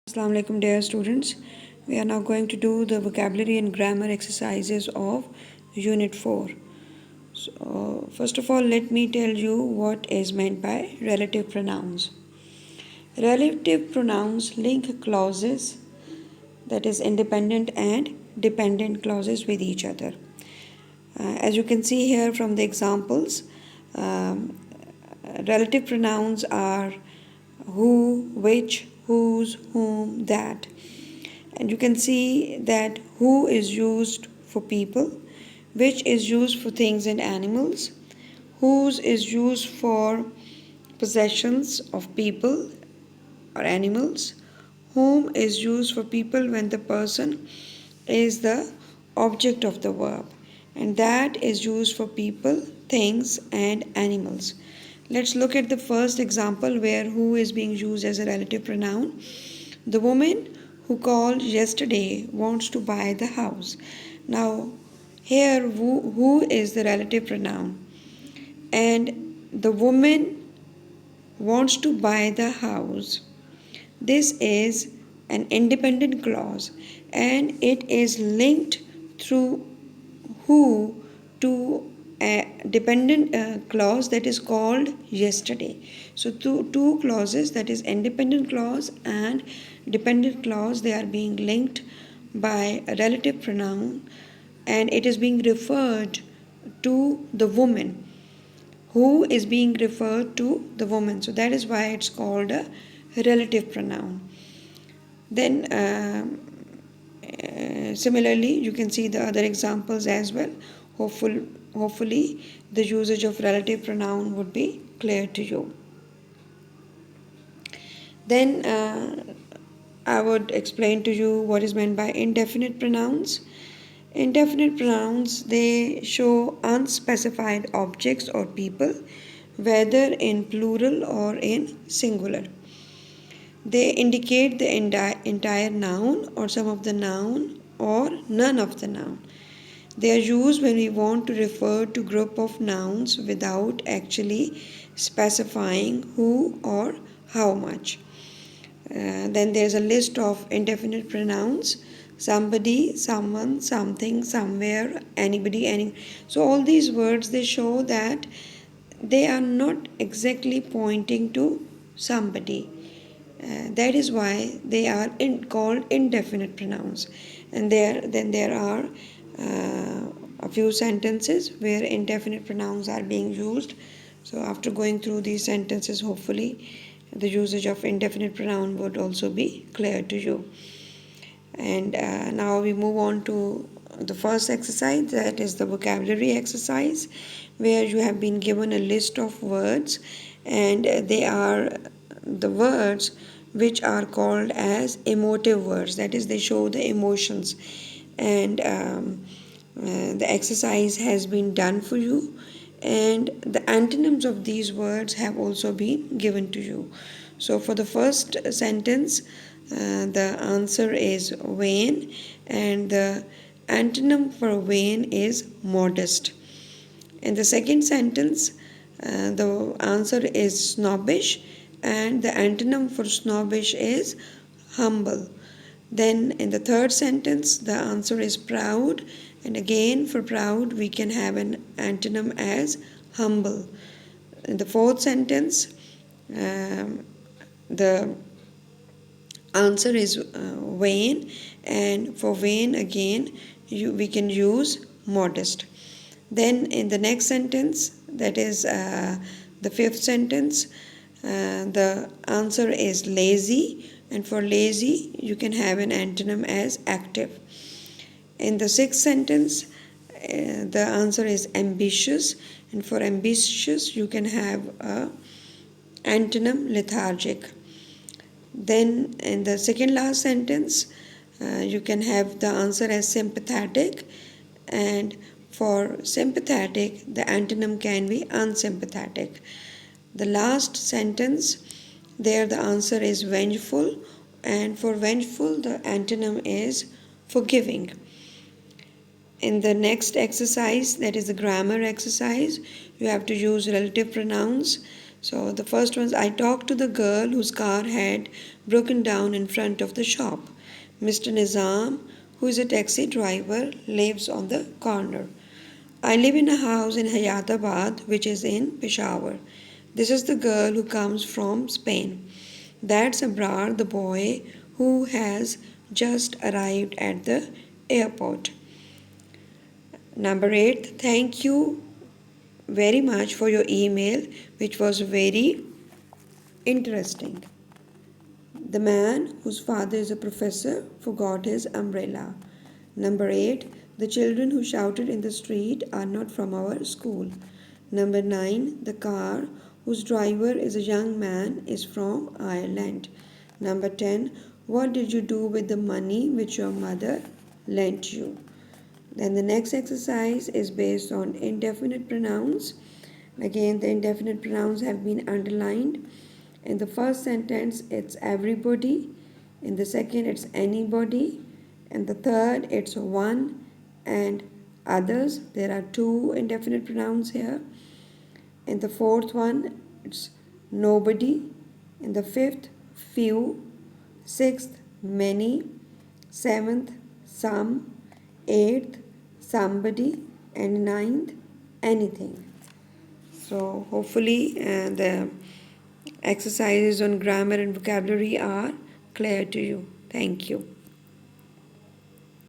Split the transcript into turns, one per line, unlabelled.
Assalamu alaikum dear students. We are now going to do the vocabulary and grammar exercises of Unit 4. So, first of all, let me tell you what is meant by relative pronouns. Relative pronouns link clauses, that is independent and dependent clauses, with each other. As you can see here from the examples, um, relative pronouns are who, which, whose, whom, that. And you can see that who is used for people, which is used for things and animals, whose is used for possessions of people or animals, whom is used for people when the person is the object of the verb, and that is used for people, things, and animals. Let's look at the first example where who is being used as a relative pronoun. The woman who called yesterday wants to buy the house. Now, here who is the relative pronoun, and the woman wants to buy the house. This is an independent clause and it is linked through who to a dependent clause that is called yesterday. So two clauses, that is independent clause and dependent clause, they are being linked by a relative pronoun and it is being referred to the woman. Who is being referred to the woman. So that is why it's called a relative pronoun. Then similarly, you can see the other examples as well. Hopefully, the usage of relative pronoun would be clear to you. Then I would explain to you what is meant by indefinite pronouns. Indefinite pronouns, they show unspecified objects or people, whether in plural or in singular. They indicate the entire noun or some of the noun or none of the noun. They are used when we want to refer to group of nouns without actually specifying who or how much. Then there's a list of indefinite pronouns: somebody, someone, something, somewhere, anybody, any. So all these words, they show that they are not exactly pointing to somebody. That is why they are called indefinite pronouns. And there are a few sentences where indefinite pronouns are being used. So after going through these sentences, hopefully the usage of indefinite pronoun would also be clear to you. And now we move on to the first exercise, that is the vocabulary exercise, where you have been given a list of words and they are the words which are called as emotive words, that is, they show the emotions. And the exercise has been done for you and the antonyms of these words have also been given to you. So for the first sentence, the answer is vain and the antonym for vain is modest. In the second sentence, the answer is snobbish and the antonym for snobbish is humble. Then in the third sentence, the answer is proud, and again for proud we can have an antonym as humble. In the fourth sentence, the answer is vain, and for vain again we can use modest. Then in the next sentence, that is the fifth sentence, the answer is lazy, and for lazy you can have an antonym as active. In the sixth sentence, the answer is ambitious, and for ambitious you can have a antonym lethargic. Then in the second last sentence, you can have the answer as sympathetic, and for sympathetic the antonym can be unsympathetic. The last sentence, there the answer is vengeful, and for vengeful the antonym is forgiving. In the next exercise, that is the grammar exercise, you have to use relative pronouns. So the first one is I talked to the girl whose car had broken down in front of the shop. Mr. Nizam, who is a taxi driver, lives on the corner. I live in a house in Hayathabad, which is in Peshawar. This is the girl who comes from Spain. That's Abrar, the boy who has just arrived at the airport. Number 8, thank you very much for your email, which was very interesting. The man whose father is a professor forgot his umbrella. Number 8, the children who shouted in the street are not from our school. Number 9, the car whose driver is a young man is from Ireland. Number 10, what did you do with the money which your mother lent you? Then the next exercise is based on indefinite pronouns. Again, the indefinite pronouns have been underlined. In the first sentence, it's everybody. In the second, it's anybody. And the third, it's one and others. There are two indefinite pronouns here. In the fourth one, it's nobody. In the fifth, few. Sixth, many. Seventh, some. Eighth, somebody. And ninth, anything. So hopefully the exercises on grammar and vocabulary are clear to you. Thank you.